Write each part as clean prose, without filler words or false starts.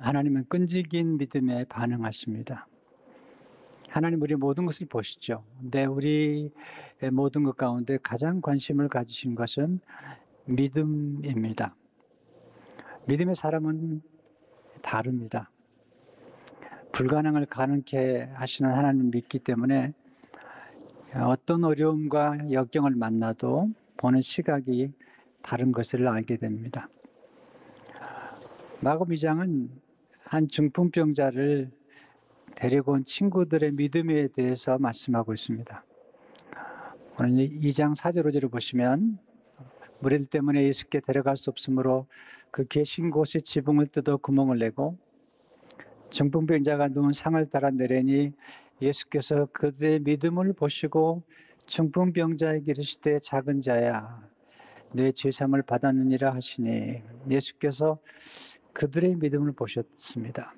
하나님은 끈질긴 믿음에 반응하십니다. 하나님 우리 모든 것을 보시죠. 근데 우리의 모든 것 가운데 가장 관심을 가지신 것은 믿음입니다. 믿음의 사람은 다릅니다. 불가능을 가능케 하시는 하나님을 믿기 때문에 어떤 어려움과 역경을 만나도 보는 시각이 다른 것을 알게 됩니다. 마가복음 2장은 한 중풍병자를 데리고 온 친구들의 믿음에 대해서 말씀하고 있습니다. 오늘 2장 4절 5절을 보시면 무리들 때문에 예수께 데려갈 수 없으므로 그 계신 곳에 지붕을 뜯어 구멍을 내고 중풍병자가 누운 상을 달아 내리니 예수께서 그들의 믿음을 보시고 중풍병자에게 이르시되 작은 자야 내 죄사함을 받았느니라 하시니 예수께서 그들의 믿음을 보셨습니다.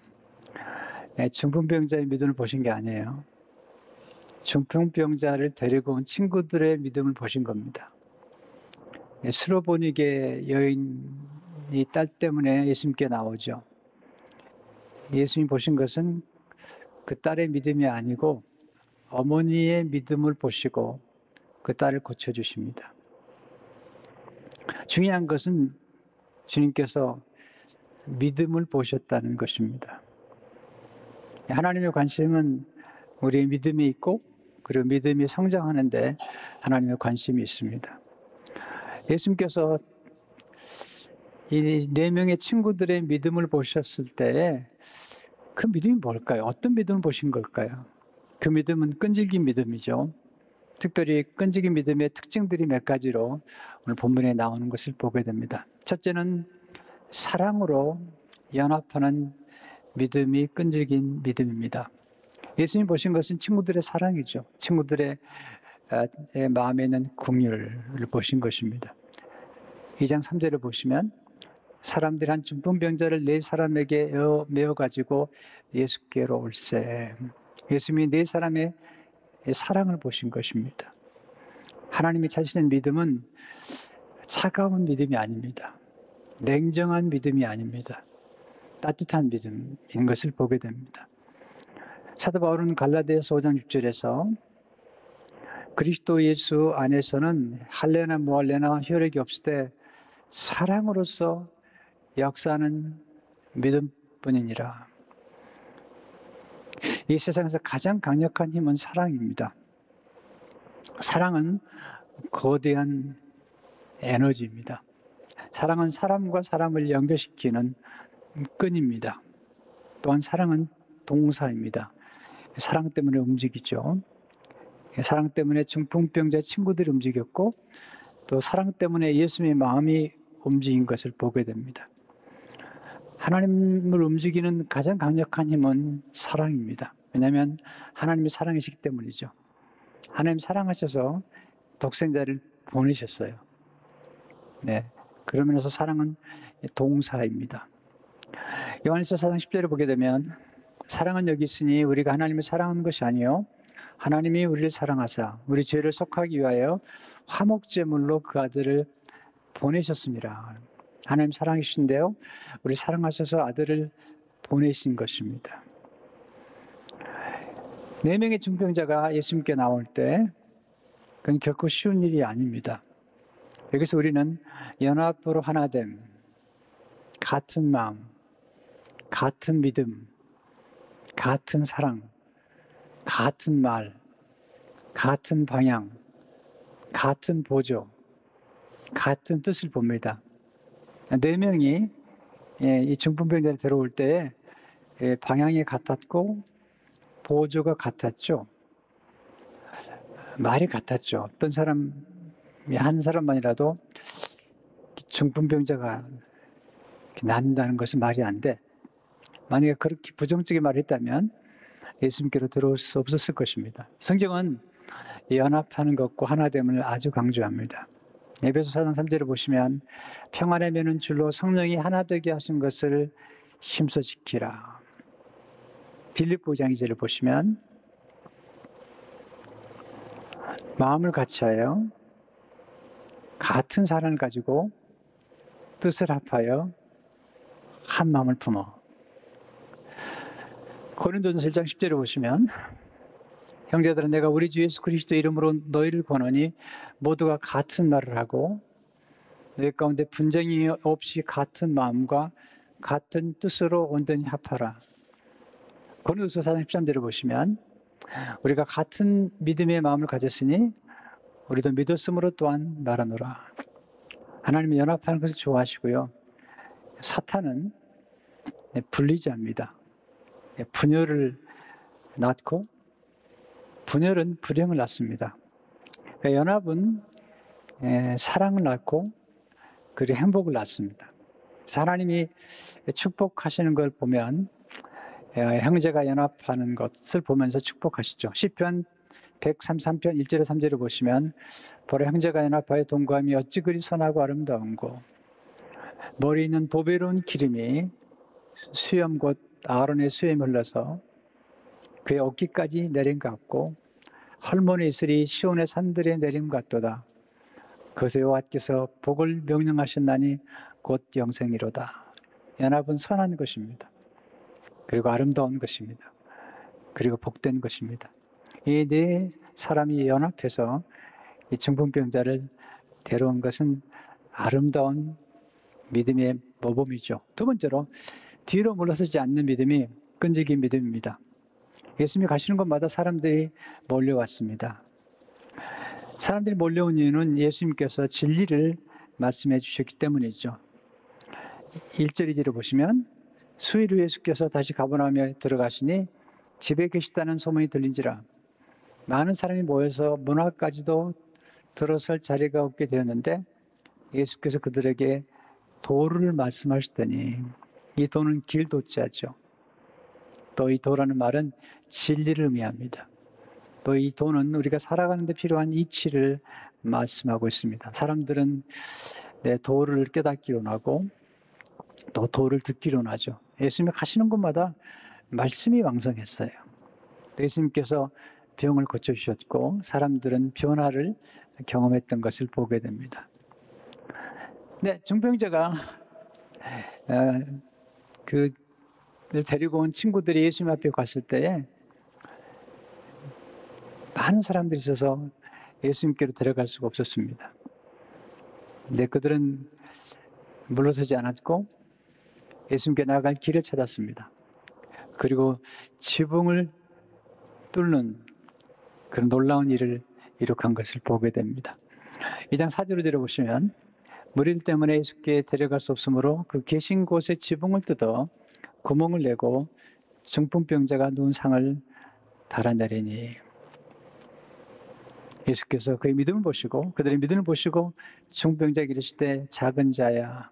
중풍병자의 믿음을 보신 게 아니에요. 중풍병자를 데리고 온 친구들의 믿음을 보신 겁니다. 수로보니게 여인이 딸 때문에 예수님께 나오죠. 예수님이 보신 것은 그 딸의 믿음이 아니고 어머니의 믿음을 보시고 그 딸을 고쳐주십니다. 중요한 것은 주님께서 믿음을 보셨다는 것입니다. 하나님의 관심은 우리의 믿음이 있고 그리고 믿음이 성장하는데 하나님의 관심이 있습니다. 예수님께서 이 4명의 친구들의 믿음을 보셨을 때 그 믿음이 뭘까요? 어떤 믿음을 보신 걸까요? 그 믿음은 끈질긴 믿음이죠. 특별히 끈질긴 믿음의 특징들이 몇 가지로 오늘 본문에 나오는 것을 보게 됩니다. 첫째는 사랑으로 연합하는 믿음이 끈질긴 믿음입니다. 예수님 보신 것은 친구들의 사랑이죠. 친구들의 마음에 있는 긍휼을 보신 것입니다. 2장 3절을 보시면 사람들이 한 중풍병자를 4사람에게 메어가지고 예수께로 올세. 예수님이 4사람의 사랑을 보신 것입니다. 하나님이 찾으시는 믿음은 차가운 믿음이 아닙니다. 냉정한 믿음이 아닙니다. 따뜻한 믿음인 것을 보게 됩니다. 사도 바울은 갈라디아서 5장 6절에서 그리스도 예수 안에서는 할례나 무할례나 혈육이 없으되 사랑으로서 역사하는 믿음뿐이니라. 이 세상에서 가장 강력한 힘은 사랑입니다. 사랑은 거대한 에너지입니다. 사랑은 사람과 사람을 연결시키는 끈입니다. 또한 사랑은 동사입니다. 사랑 때문에 움직이죠. 사랑 때문에 중풍병자 친구들이 움직였고 또 사랑 때문에 예수님의 마음이 움직인 것을 보게 됩니다. 하나님을 움직이는 가장 강력한 힘은 사랑입니다. 왜냐하면 하나님이 사랑이시기 때문이죠. 하나님 사랑하셔서 독생자를 보내셨어요. 네, 그러면서 사랑은 동사입니다. 요한일서 4장 10절을 보게 되면 사랑은 여기 있으니 우리가 하나님을 사랑하는 것이 아니요 하나님이 우리를 사랑하사 우리 죄를 속하기 위하여 화목제물로 그 아들을 보내셨습니다. 하나님 사랑이신데요 우리 사랑하셔서 아들을 보내신 것입니다. 4명의 중병자가 예수님께 나올 때 그건 결코 쉬운 일이 아닙니다. 여기서 우리는 연합으로 하나됨, 같은 마음, 같은 믿음, 같은 사랑, 같은 말, 같은 방향, 같은 보조, 같은 뜻을 봅니다. 4명이 이 중풍병자를 데려올 때 방향이 같았고 보조가 같았죠. 말이 같았죠. 어떤 사람이 한 사람만이라도 중풍병자가 낫는다는 것은 말이 안 돼. 만약에 그렇게 부정적인 말을 했다면 예수님께로 들어올 수 없었을 것입니다. 성경은 연합하는 것과 하나됨을 아주 강조합니다. 에베소 4장 3절을 보시면 평안의 면은 줄로 성령이 하나 되게 하신 것을 힘써 지키라. 빌립보 5장 2절을 보시면 마음을 같이하여 같은 사랑을 가지고 뜻을 합하여 한 마음을 품어 고린도전서 1장 10절에 보시면 형제들아 내가 우리 주 예수 그리스도 이름으로 너희를 권하니 모두가 같은 말을 하고 너희 가운데 분쟁이 없이 같은 마음과 같은 뜻으로 온전히 합하라. 고린도서 4장 13절을 보시면 우리가 같은 믿음의 마음을 가졌으니 우리도 믿었으므로 또한 말하노라. 하나님은 연합하는 것을 좋아하시고요. 사탄은 분리자입니다. 분열을 낳고 분열은 불행을 낳습니다. 그러니까 연합은 사랑을 낳고 그리고 행복을 낳습니다. 하나님이 축복하시는 걸 보면 형제가 연합하는 것을 보면서 축복하시죠. 시편 133편 1절에 3절을 보시면 보라 형제가 연합하여 동거함이 어찌 그리 선하고 아름다운고 머리 있는 보배로운 기름이 수염 곧 아론의 수염이 흘러서 그의 어깨까지 내린 것 같고 헐몬의 이슬이 시온의 산들에 내린 것 같도다. 그것에 여호와께서 복을 명령하셨나니 곧 영생이로다. 연합은 선한 것입니다. 그리고 아름다운 것입니다. 그리고 복된 것입니다. 이 네 사람이 연합해서 이 중풍병자를 데려온 것은 아름다운 믿음의 모범이죠. 두 번째로 뒤로 물러서지 않는 믿음이 끈질긴 믿음입니다. 예수님이 가시는 곳마다 사람들이 몰려왔습니다. 사람들이 몰려온 이유는 예수님께서 진리를 말씀해 주셨기 때문이죠. 1절 2절을 보시면 수일 후 예수께서 다시 가버나움에 들어가시니 집에 계시다는 소문이 들린지라 많은 사람이 모여서 문 앞까지도 들어설 자리가 없게 되었는데 예수께서 그들에게 도를 말씀하시더니 이 도는 길도자죠. 또 이 도라는 말은 진리를 의미합니다. 또 이 도는 우리가 살아가는 데 필요한 이치를 말씀하고 있습니다. 사람들은 도를 깨닫기로 하고 또 도를 듣기로 하죠. 예수님이 가시는 곳마다 말씀이 왕성했어요. 예수님께서 병을 고쳐주셨고 사람들은 변화를 경험했던 것을 보게 됩니다. 네, 중병자가 그를 데리고 온 친구들이 예수님 앞에 갔을 때에 많은 사람들이 있어서 예수님께로 데려갈 수가 없었습니다. 근데 그들은 물러서지 않았고 예수님께 나아갈 길을 찾았습니다. 그리고 지붕을 뚫는 그런 놀라운 일을 이룩한 것을 보게 됩니다. 2장 4절을 들어보시면 무리들 때문에 예수께 데려갈 수 없으므로 그 계신 곳에 지붕을 뜯어 구멍을 내고 중풍병자가 누운 상을 달아내리니 예수께서 그의 믿음을 보시고 그들의 믿음을 보시고 중풍병자에게 이르시되 작은 자야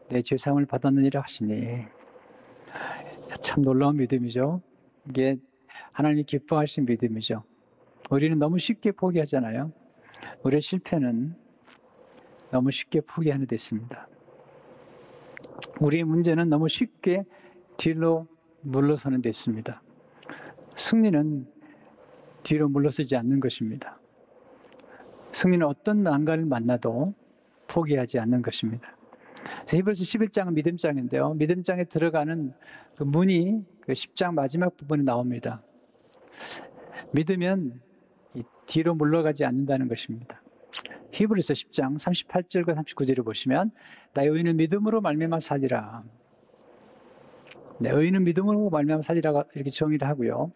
내 죄사함을 받았느니라 하시니 참 놀라운 믿음이죠. 이게 하나님이 기뻐하신 믿음이죠. 우리는 너무 쉽게 포기하잖아요. 우리의 실패는 너무 쉽게 포기하는 데 있습니다. 우리의 문제는 너무 쉽게 뒤로 물러서는 데 있습니다. 승리는 뒤로 물러서지 않는 것입니다. 승리는 어떤 난관을 만나도 포기하지 않는 것입니다. 히브리서 11장은 믿음장인데요. 믿음장에 들어가는 그 문이 그 10장 마지막 부분에 나옵니다. 믿으면 뒤로 물러가지 않는다는 것입니다. 히브리서 10장 38절과 39절을 보시면 나의 의인은 믿음으로 말미암아 살리라. 네, 의인은 믿음으로 말미암아 살리라 이렇게 정의를 하고요.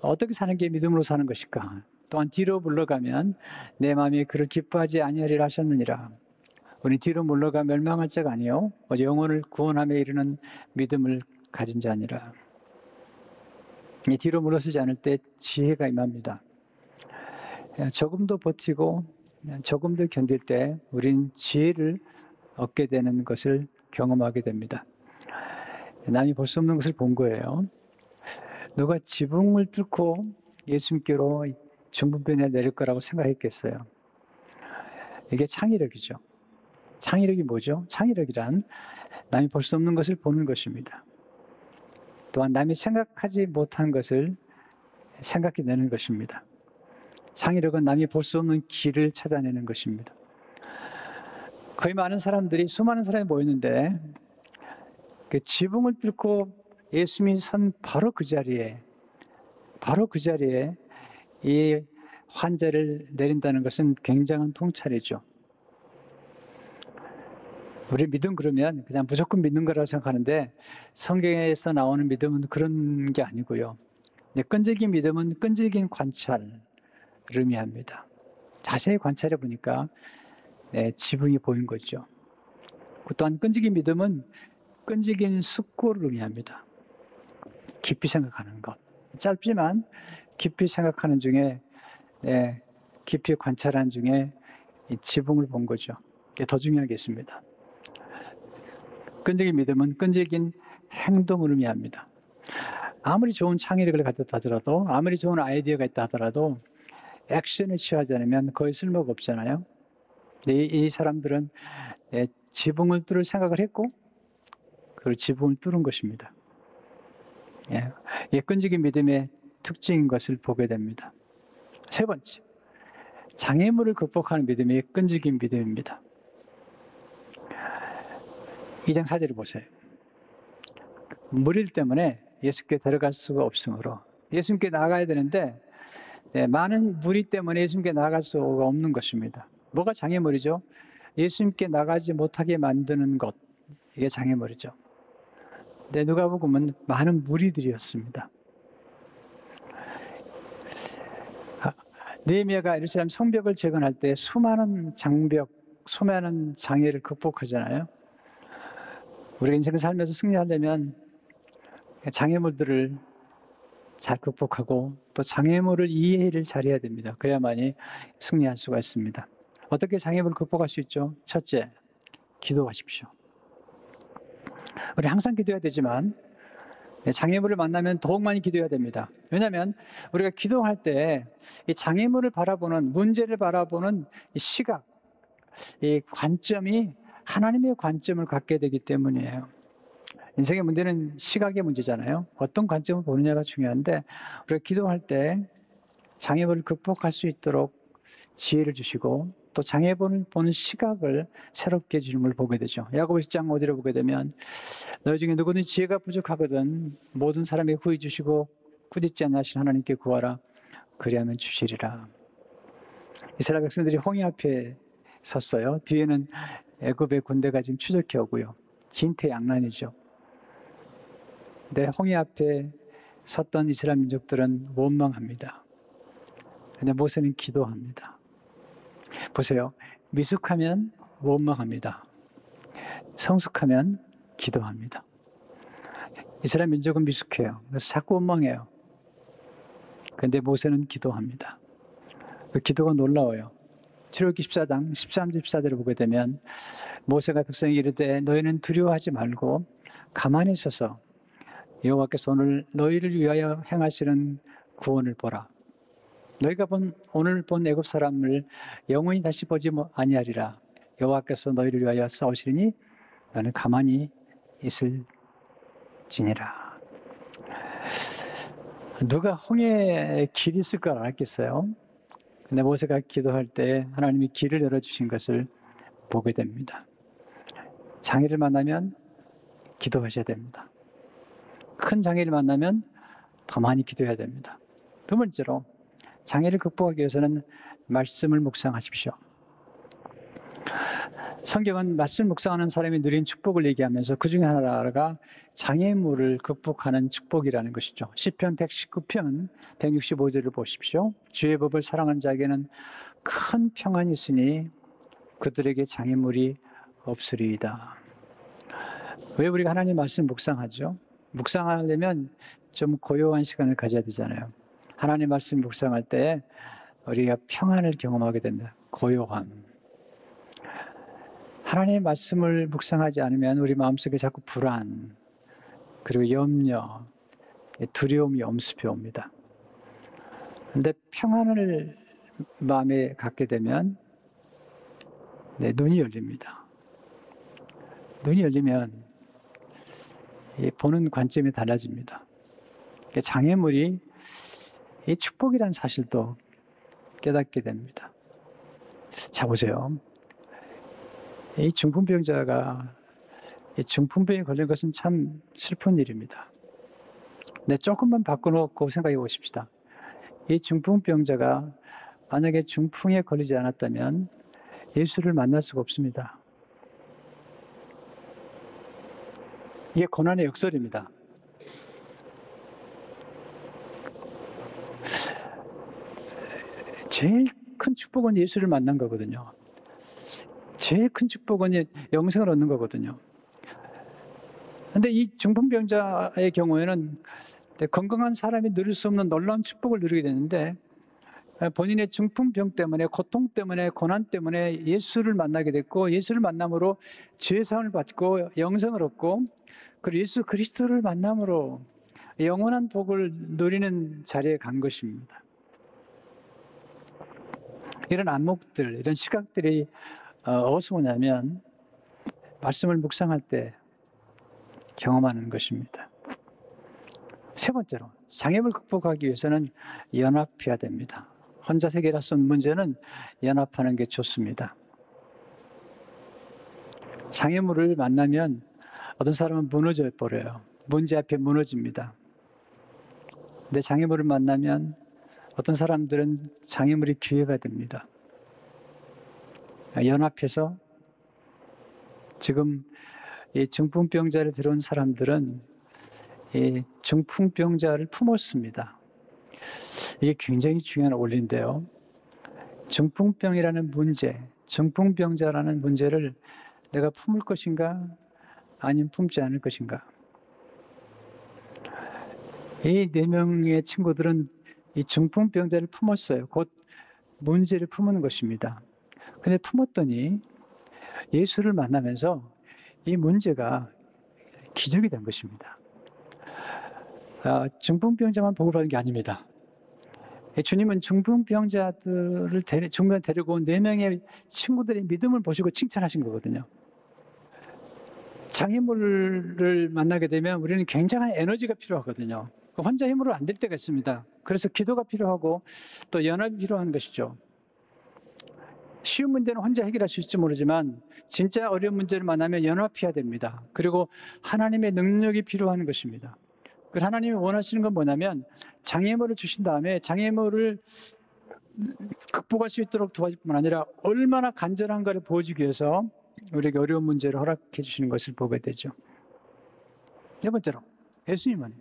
어떻게 사는 게 믿음으로 사는 것일까? 또한 뒤로 물러가면 내 마음이 그를 기뻐하지 아니하리라 하셨느니라. 우리 뒤로 물러가 멸망할 자가 아니요 오직 영혼을 구원함에 이르는 믿음을 가진 자니라. 이 뒤로 물러서지 않을 때 지혜가 임합니다. 조금 더 버티고 조금 더 견딜 때 우린 지혜를 얻게 되는 것을 경험하게 됩니다. 남이 볼 수 없는 것을 본 거예요. 누가 지붕을 뚫고 예수님께로 중풍병자에 내릴 거라고 생각했겠어요. 이게 창의력이죠. 창의력이 뭐죠? 창의력이란 남이 볼 수 없는 것을 보는 것입니다. 또한 남이 생각하지 못한 것을 생각해내는 것입니다. 창의력은 남이 볼 수 없는 길을 찾아내는 것입니다. 거의 많은 사람들이 수많은 사람이 모였는데 그 지붕을 뚫고 예수님이 선 바로 그 자리에 이 환자를 내린다는 것은 굉장한 통찰이죠. 우리 믿음 그러면 그냥 무조건 믿는 거라고 생각하는데 성경에서 나오는 믿음은 그런 게 아니고요. 끈질긴 믿음은 끈질긴 관찰을 의미합니다. 자세히 관찰해 보니까 지붕이 보인 거죠. 또한 끈질긴 믿음은 끈질긴 숙고를 의미합니다. 깊이 생각하는 것. 짧지만 깊이 생각하는 중에 깊이 관찰한 중에 이 지붕을 본 거죠. 이게 더 중요한 게 있습니다. 끈질긴 믿음은 끈질긴 행동을 의미합니다. 아무리 좋은 창의력을 갖다 하더라도, 아무리 좋은 아이디어가 있다 하더라도 액션을 취하지 않으면 거의 쓸모가 없잖아요. 이 사람들은 지붕을 뚫을 생각을 했고 그 지붕을 뚫은 것입니다. 끈질긴 믿음의 특징인 것을 보게 됩니다. 세 번째, 장애물을 극복하는 믿음이 끈질긴 믿음입니다. 2장 4절을 보세요. 무리 때문에 예수께 들어갈 수가 없으므로 예수님께 나가야 되는데 많은 무리 때문에 예수님께 나갈 수가 없는 것입니다. 뭐가 장애물이죠? 예수님께 나가지 못하게 만드는 것, 이게 장애물이죠. 누가복음은 많은 무리들이었습니다. 느헤미야가 예루살렘 성벽을 재건할 때 수많은 장벽, 수많은 장애를 극복하잖아요. 우리가 인생을 살면서 승리하려면 장애물들을 잘 극복하고 또 장애물을 이해를 잘해야 됩니다. 그래야만이 승리할 수가 있습니다. 어떻게 장애물을 극복할 수 있죠? 첫째, 기도하십시오. 우리 항상 기도해야 되지만 장애물을 만나면 더욱 많이 기도해야 됩니다. 왜냐하면 우리가 기도할 때 이 장애물을 바라보는, 문제를 바라보는 이 시각, 이 관점이 하나님의 관점을 갖게 되기 때문이에요. 인생의 문제는 시각의 문제잖아요. 어떤 관점을 보느냐가 중요한데 우리가 기도할 때 장애물을 극복할 수 있도록 지혜를 주시고 또 장애물을 보는 시각을 새롭게 해주는 걸 보게 되죠. 야고보서 10장 5절을 보게 되면 너희 중에 누구든지 지혜가 부족하거든 모든 사람에게 후히 주시고 꾸짖지 않냐 하신 하나님께 구하라 그리하면 주시리라. 이스라엘 백성들이 홍해 앞에 섰어요. 뒤에는 애굽의 군대가 지금 추적해 오고요. 진퇴양난이죠. 근데 홍해 앞에 섰던 이스라엘 민족들은 원망합니다. 근데 모세는 기도합니다. 보세요. 미숙하면 원망합니다. 성숙하면 기도합니다. 이스라엘 민족은 미숙해요. 그래서 자꾸 원망해요. 그런데 모세는 기도합니다. 그 기도가 놀라워요. 출애굽기 14장 13절 14절을 보게 되면 모세가 백성에게 이르되 너희는 두려워하지 말고 가만히 있어서 여호와께서 오늘 너희를 위하여 행하시는 구원을 보라. 너희가 오늘 본 애굽 사람을 영원히 다시 보지 아니하리라. 여호와께서 너희를 위하여 싸우시리니 너는 가만히 있을지니라. 누가 홍해에 길이 있을 걸 알았겠어요? 근데 모세가 기도할 때 하나님이 길을 열어주신 것을 보게 됩니다. 장애를 만나면 기도하셔야 됩니다. 큰 장애를 만나면 더 많이 기도해야 됩니다. 두 번째로 장애를 극복하기 위해서는 말씀을 묵상하십시오. 성경은 말씀 묵상하는 사람이 누린 축복을 얘기하면서 그 중에 하나가 장애물을 극복하는 축복이라는 것이죠. 시편 119편 165절을 보십시오. 주의 법을 사랑하는 자에게는 큰 평안이 있으니 그들에게 장애물이 없으리이다. 왜 우리가 하나님 말씀 묵상하죠? 묵상하려면 좀 고요한 시간을 가져야 되잖아요. 하나님 말씀 묵상할 때 우리가 평안을 경험하게 됩니다. 고요함. 하나님의 말씀을 묵상하지 않으면 우리 마음속에 자꾸 불안, 그리고 염려, 두려움이 엄습해 옵니다. 그런데 평안을 마음에 갖게 되면 눈이 열립니다. 눈이 열리면 보는 관점이 달라집니다. 장애물이 이 축복이라는 사실도 깨닫게 됩니다. 자, 보세요. 이 중풍병자가 이 중풍병에 걸린 것은 참 슬픈 일입니다. 네, 조금만 바꿔놓고 생각해 보십시다. 이 중풍병자가 만약에 중풍에 걸리지 않았다면 예수를 만날 수가 없습니다. 이게 고난의 역설입니다. 제일 큰 축복은 예수를 만난 거거든요. 제일 큰 축복은 영생을 얻는 거거든요. 근데 이 중풍병자의 경우에는 건강한 사람이 누릴 수 없는 놀라운 축복을 누리게 되는데, 본인의 중풍병 때문에, 고통 때문에, 고난 때문에 예수를 만나게 됐고, 예수를 만남으로 죄사함을 받고 영생을 얻고, 그리고 예수 그리스도를 만남으로 영원한 복을 누리는 자리에 간 것입니다. 이런 안목들, 이런 시각들이 어디서 오냐면 말씀을 묵상할 때 경험하는 것입니다. 세 번째로, 장애물 극복하기 위해서는 연합해야 됩니다. 혼자 해결할 수 없는 문제는 연합하는 게 좋습니다. 장애물을 만나면 어떤 사람은 무너져 버려요. 문제 앞에 무너집니다. 근데 장애물을 만나면 어떤 사람들은 장애물이 기회가 됩니다. 연합해서 지금 이 중풍병자를 들어온 사람들은 이 중풍병자를 품었습니다. 이게 굉장히 중요한 원리인데요. 중풍병이라는 문제, 중풍병자라는 문제를 내가 품을 것인가 아니면 품지 않을 것인가. 이 4명의 친구들은 이 중풍병자를 품었어요. 곧 문제를 품은 것입니다. 근데 품었더니 예수를 만나면서 이 문제가 기적이 된 것입니다. 중풍병자만 복을 받은 게 아닙니다. 주님은 중풍병자들을 중간에 데리고 온 4명의 친구들의 믿음을 보시고 칭찬하신 거거든요. 장애물을 만나게 되면 우리는 굉장한 에너지가 필요하거든요. 혼자 힘으로 안 될 때가 있습니다. 그래서 기도가 필요하고 또 연합이 필요한 것이죠. 쉬운 문제는 혼자 해결할 수 있을지 모르지만 진짜 어려운 문제를 만나면 연합해야 됩니다. 그리고 하나님의 능력이 필요한 것입니다. 하나님이 원하시는 건 뭐냐면 장애물을 주신 다음에 장애물을 극복할 수 있도록 도와줄 뿐만 아니라 얼마나 간절한가를 보여주기 위해서 우리에게 어려운 문제를 허락해 주시는 것을 보게 되죠. 네 번째로, 예수님은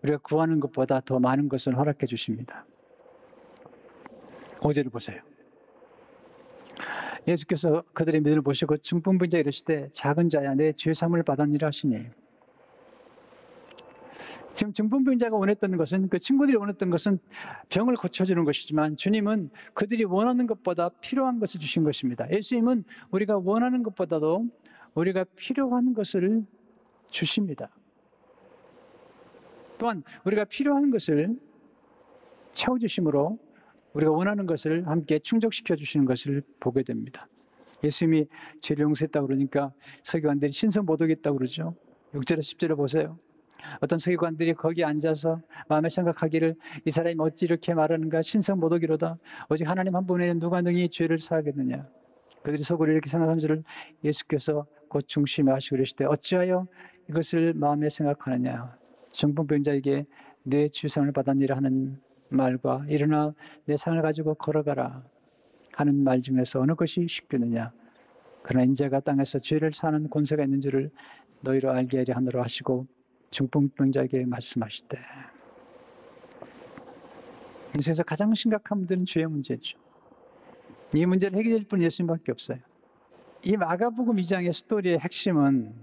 우리가 구하는 것보다 더 많은 것을 허락해 주십니다. 5절을 보세요. 예수께서 그들의 믿음을 보시고 중풍병자에 이르시되 작은 자야 내 죄사함을 받았니라 하시니, 지금 중풍병자가 원했던 것은, 그 친구들이 원했던 것은 병을 고쳐주는 것이지만 주님은 그들이 원하는 것보다 필요한 것을 주신 것입니다. 예수님은 우리가 원하는 것보다도 우리가 필요한 것을 주십니다. 또한 우리가 필요한 것을 채워주심으로 우리가 원하는 것을 함께 충족시켜 주시는 것을 보게 됩니다. 예수님이 죄를 용서했다고 그러니까 서기관들이 신성모독했다고 그러죠. 6절에 10절에 보세요. 어떤 서기관들이 거기 앉아서 마음에 생각하기를 이 사람이 어찌 이렇게 말하는가, 신성모독이로다. 오직 하나님 한 분에는 누가 능히 죄를 사하겠느냐. 그들이 속으로 이렇게 생각한 줄을 예수께서 곧 중심에 하시고 그러시되 어찌하여 이것을 마음에 생각하느냐. 중풍병자에게 내 죄사함을 받았니라 하는 말과 일어나 내 상을 가지고 걸어가라 하는 말 중에서 어느 것이 쉽겠느냐. 그러나 인자가 땅에서 죄를 사는 권세가 있는 줄을 너희로 알게 하려 하노라 하시고 중풍병자에게 말씀하시되, 인생에서 가장 심각한 문제는 죄의 문제죠. 이 문제를 해결할 분 예수님밖에 없어요. 이 마가복음 2장의 스토리의 핵심은,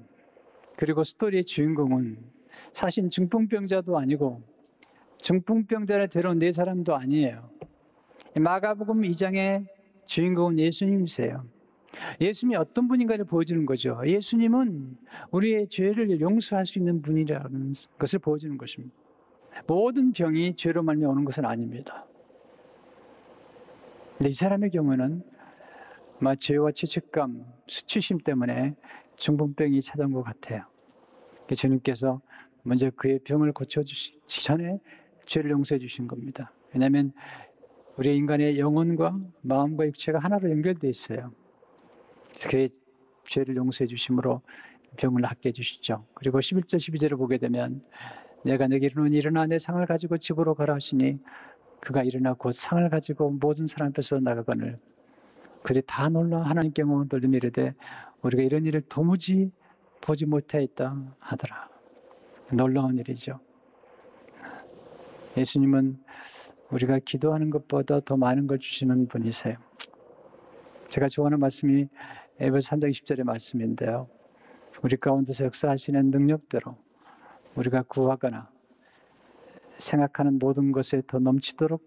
그리고 스토리의 주인공은 사실 중풍병자도 아니고 중풍병자를 데려온 4사람도 아니에요. 마가복음 2장의 주인공은 예수님이세요. 예수님이 어떤 분인가를 보여주는 거죠. 예수님은 우리의 죄를 용서할 수 있는 분이라는 것을 보여주는 것입니다. 모든 병이 죄로 말미암아 오는 것은 아닙니다. 근데 이 사람의 경우는 죄와 죄책감, 수치심 때문에 중풍병이 찾아온 것 같아요. 주님께서 먼저 그의 병을 고쳐주시기 전에 죄를 용서해 주신 겁니다. 왜냐하면 우리 인간의 영혼과 마음과 육체가 하나로 연결되어 있어요. 그래서 그의 죄를 용서해 주심으로 병을 낫게 해주시죠. 그리고 11절 12절을 보게 되면 내가 내게 이르노니 일어나 내 상을 가지고 집으로 가라 하시니 그가 일어나 곧 상을 가지고 모든 사람 앞에서 나가거늘 그들이 다 놀라 하나님께 영광을 돌리며 이르되 우리가 이런 일을 도무지 보지 못하였다 하더라. 놀라운 일이죠. 예수님은 우리가 기도하는 것보다 더 많은 걸 주시는 분이세요. 제가 좋아하는 말씀이 에베소 3장 20절의 말씀인데요. 우리 가운데서 역사하시는 능력대로 우리가 구하거나 생각하는 모든 것에 더 넘치도록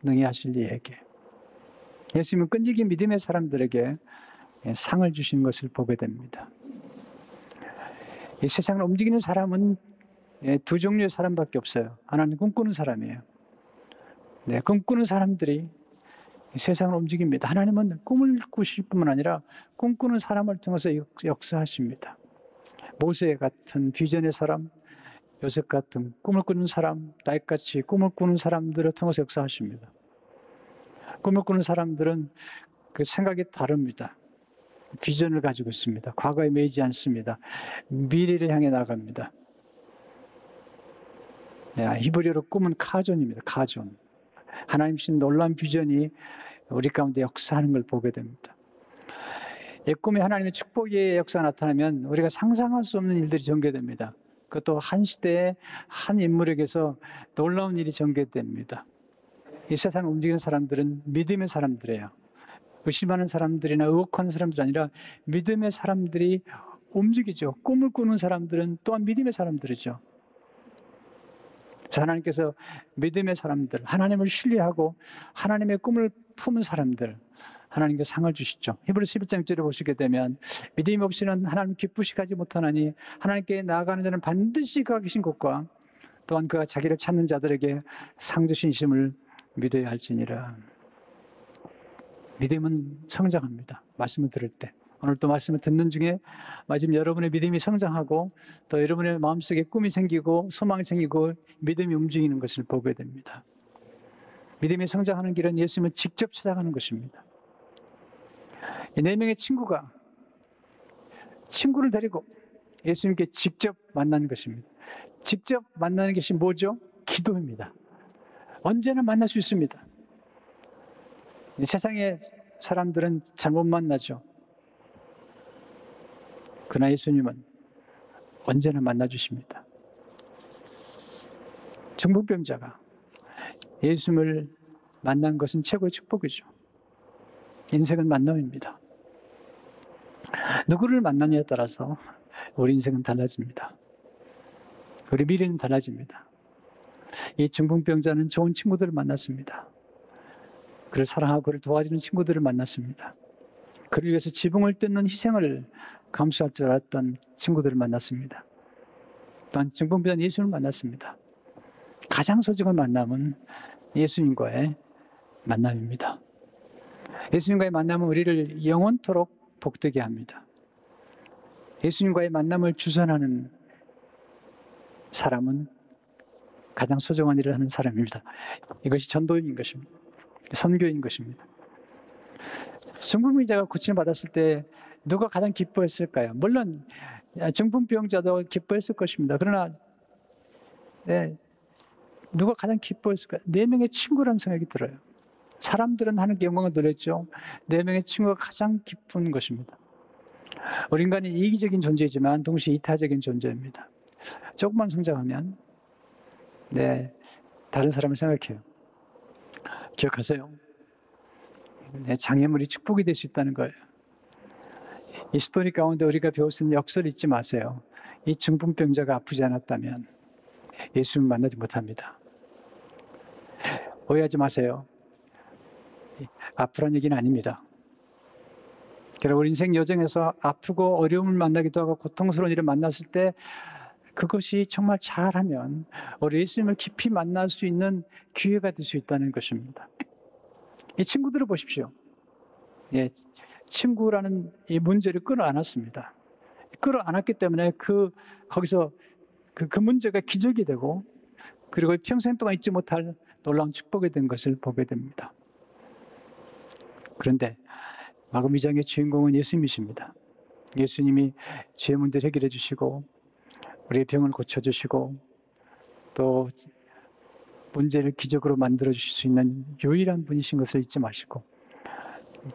능히 하실 이에게 예수님은 끈질긴 믿음의 사람들에게 상을 주시는 것을 보게 됩니다. 이 세상을 움직이는 사람은 두 종류의 사람밖에 없어요. 하나는 꿈꾸는 사람이에요. 꿈꾸는 사람들이 세상을 움직입니다. 하나님은 꿈을 꾸실 뿐만 아니라 꿈꾸는 사람을 통해서 역사하십니다. 모세 같은 비전의 사람, 요셉 같은 꿈을 꾸는 사람, 다윗같이 꿈을 꾸는 사람들을 통해서 역사하십니다. 꿈을 꾸는 사람들은 그 생각이 다릅니다. 비전을 가지고 있습니다. 과거에 매이지 않습니다. 미래를 향해 나갑니다. 히브리어로 꿈은 카존입니다. 카존. 하나님 주신 놀라운 비전이 우리 가운데 역사하는 걸 보게 됩니다. 이 꿈에 하나님의 축복의 역사가 나타나면 우리가 상상할 수 없는 일들이 전개됩니다. 그것도 한 시대에 한 인물에게서 놀라운 일이 전개됩니다. 이 세상을 움직이는 사람들은 믿음의 사람들이에요. 의심하는 사람들이나 의혹하는 사람들이 아니라 믿음의 사람들이 움직이죠. 꿈을 꾸는 사람들은 또한 믿음의 사람들이죠. 하나님께서 믿음의 사람들, 하나님을 신뢰하고 하나님의 꿈을 품은 사람들, 하나님께 상을 주시죠. 히브리서 11장 1절을 보시게 되면 믿음이 없이는 하나님 기쁘시게 하지 못하나니 하나님께 나아가는 자는 반드시 그가 계신 곳과 또한 그가 자기를 찾는 자들에게 상 주신심을 믿어야 할지니라. 믿음은 성장합니다. 말씀을 들을 때. 오늘 또 말씀을 듣는 중에 마침 여러분의 믿음이 성장하고 또 여러분의 마음속에 꿈이 생기고 소망이 생기고 믿음이 움직이는 것을 보게 됩니다. 믿음이 성장하는 길은 예수님을 직접 찾아가는 것입니다. 이 4명의 친구를 데리고 예수님께 직접 만나는 것입니다. 직접 만나는 것이 뭐죠? 기도입니다. 언제나 만날 수 있습니다. 이 세상의 사람들은 잘 못 만나죠. 그러나 예수님은 언제나 만나주십니다. 중풍병자가 예수님을 만난 것은 최고의 축복이죠. 인생은 만남입니다. 누구를 만나냐에 따라서 우리 인생은 달라집니다. 우리 미래는 달라집니다. 이 중풍병자는 좋은 친구들을 만났습니다. 그를 사랑하고 그를 도와주는 친구들을 만났습니다. 그를 위해서 지붕을 뜯는 희생을 감수할 줄 알았던 친구들을 만났습니다. 또한 중풍병자는 예수님을 만났습니다. 가장 소중한 만남은 예수님과의 만남입니다. 예수님과의 만남은 우리를 영원토록 복되게 합니다. 예수님과의 만남을 주선하는 사람은 가장 소중한 일을 하는 사람입니다. 이것이 전도인인 것입니다. 선교인 것입니다. 중풍병자가 고침을 받았을 때 누가 가장 기뻐했을까요? 물론 중풍병자도 기뻐했을 것입니다. 그러나 누가 가장 기뻐했을까요? 4명의 친구라는 생각이 들어요. 사람들은 하나님께 영광을 돌렸죠. 4명의 친구가 가장 기쁜 것입니다. 우리 인간은 이기적인 존재이지만 동시에 이타적인 존재입니다. 조금만 성장하면 다른 사람을 생각해요. 기억하세요. 장애물이 축복이 될 수 있다는 거예요. 이 스토리 가운데 우리가 배울 수 있는 역설을 잊지 마세요. 이 중풍병자가 아프지 않았다면 예수님을 만나지 못합니다. 오해하지 마세요. 아프란 얘기는 아닙니다. 그러나 우리 인생 여정에서 아프고 어려움을 만나기도 하고 고통스러운 일을 만났을 때 그것이 정말 잘하면 우리 예수님을 깊이 만날 수 있는 기회가 될 수 있다는 것입니다. 이 친구들을 보십시오. 친구라는 이 문제를 끌어안았습니다. 끌어안았기 때문에 거기서 그 문제가 기적이 되고 그리고 평생 동안 잊지 못할 놀라운 축복이 된 것을 보게 됩니다. 그런데 마금 2장의 주인공은 예수님이십니다. 예수님이 죄의 문제를 해결해 주시고 우리의 병을 고쳐주시고 또 문제를 기적으로 만들어 주실 수 있는 유일한 분이신 것을 잊지 마시고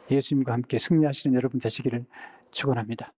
예수님과 함께 승리하시는 여러분 되시기를 축원합니다.